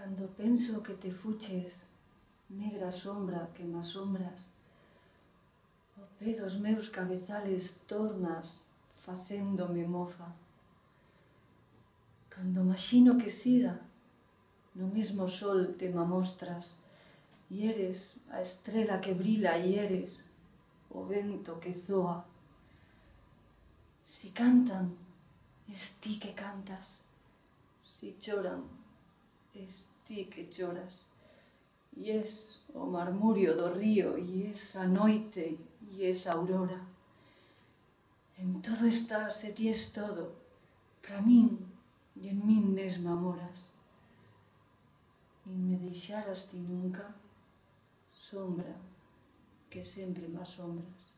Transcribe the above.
Cando penso que te fuches, negra sombra que me asombras, o pé dos meus cabezales tornas facéndome mofa. Cando maxino que sida, no mesmo sol te me amostras, e eres a estrela que brila e eres o vento que zoa. Si cantan, es ti que cantas, si choran, es ti que choras, e es o marmurio do río, e es a noite, e es a aurora. En todo estás e ti es todo, pra min, e en min mesma moras. Nin me deixaras ti nunca, sombra, que sempre me asombras.